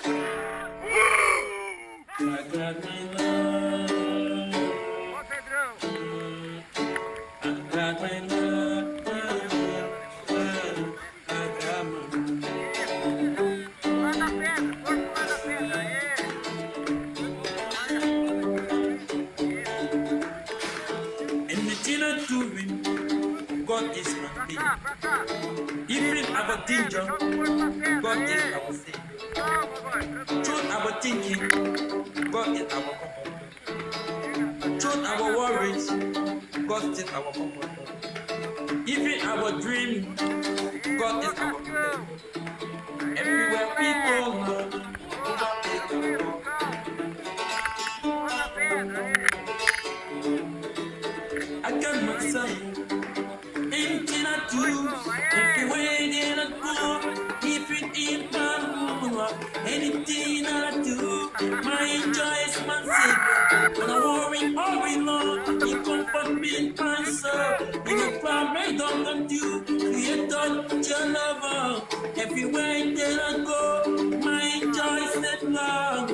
I got my love. I got my love. I got my anything I doing, God is my thing. Even our danger, God is our savior. Truth our thinking, God is our comfort. Truth our worries, God is our comfort. Even our dream, God is our protector. Everywhere people go, God is our God. I got my son. Anything I do, everywhere that I go, if it ain't my rule, anything I do, my joy is my savior. When I worry long, he comfort me in my soul. In a cloud made up of you, creator, your lover. Everywhere that I go, my joy is set long.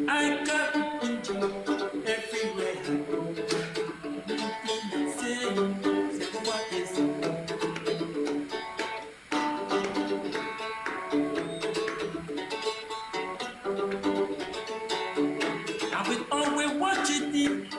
I got enjoy everywhere I go. Say what is I will always watch it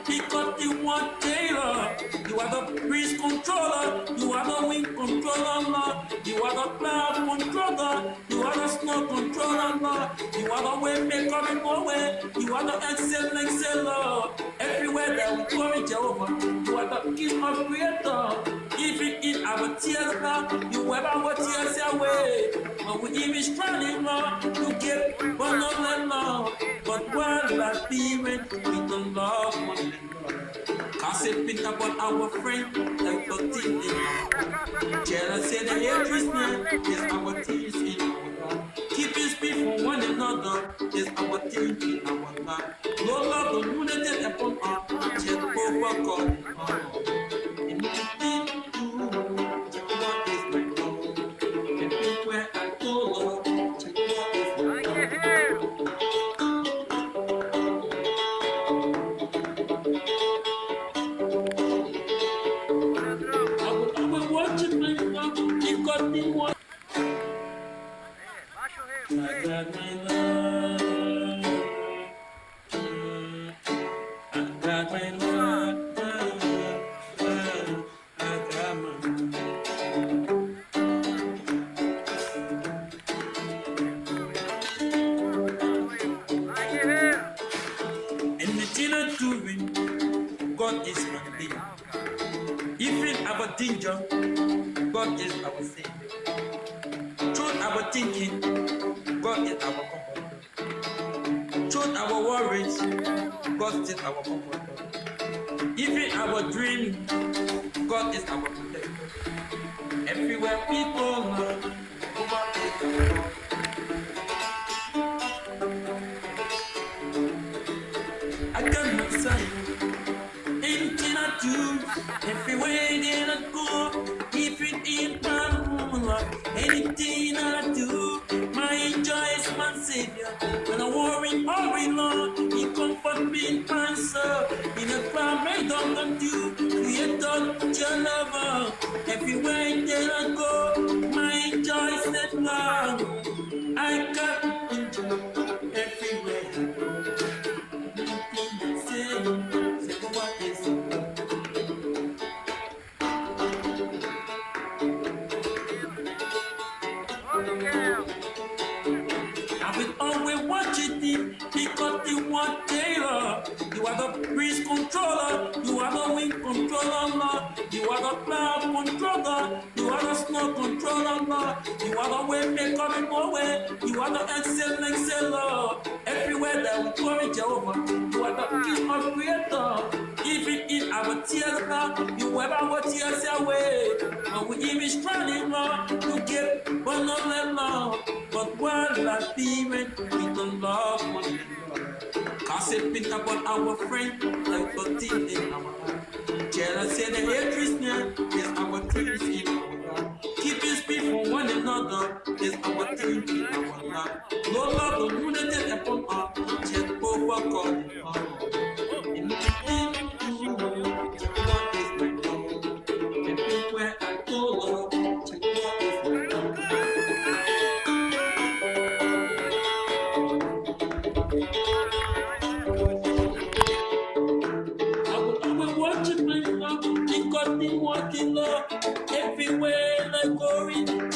because you want Taylor. You are the breeze controller, you are the wind controller, you are the cloud controller, you are the snow controller, you are the way maker in my way, you are the exceller. Everywhere that we go in Jehovah, you are the king of creator. Even in our tears now, you wipe our tears away. When we even struggling, Lord, you give one of them, Lord. But while I be with the love one another, gossiping about our friend, like the thing in our jealousy and hatred is our tears in our God. Keeping speed for one another is our thing in our God. Lord, love the unity upon our yet over God. Anything you do, Jehovah is my God. Everywhere I go, Lord, Jehovah is my God. I will watch it, my God, because me one. I got my love. I got my love. I got my anything I doing, God is my thing. Even our danger, God is our savior. Truth our thinking, God is our comforter. Truth our worries, God is our comforter. Even our dream, God is our protector. Everywhere people go, God is our God. I got my sign. Anything I do, everywhere that I go, if it ain't my rule, anything I do, my joy is my savior. When I worry long, he comfort me in my soul. In a cloud made up of you, creator, your lover. Everywhere that I go, my joy is set long. I got enjoy everywhere I go. Say what is I will always watch it because you want Taylor. You are the breeze controller, you are the wind controller, you are the cloud controller, you are the snow controller, you are the way maker in my way, you are the exceller. Everywhere that we go in Jehovah, you are the king of creator. Even in our tears now, you wipe our tears away. When we even struggling, Lord, you give one of them, Lord. But while I be with the love one another, gossiping about our friend, like the thing in our heart. Jealousy and hatred is our tears in our God. Keeping speed for one another is our duty, our love. No love, no unity upon our check over God. What is my love? Everywhere I go, Lord, check what is my love. I will always worship my love, because the walking love everywhere I go in.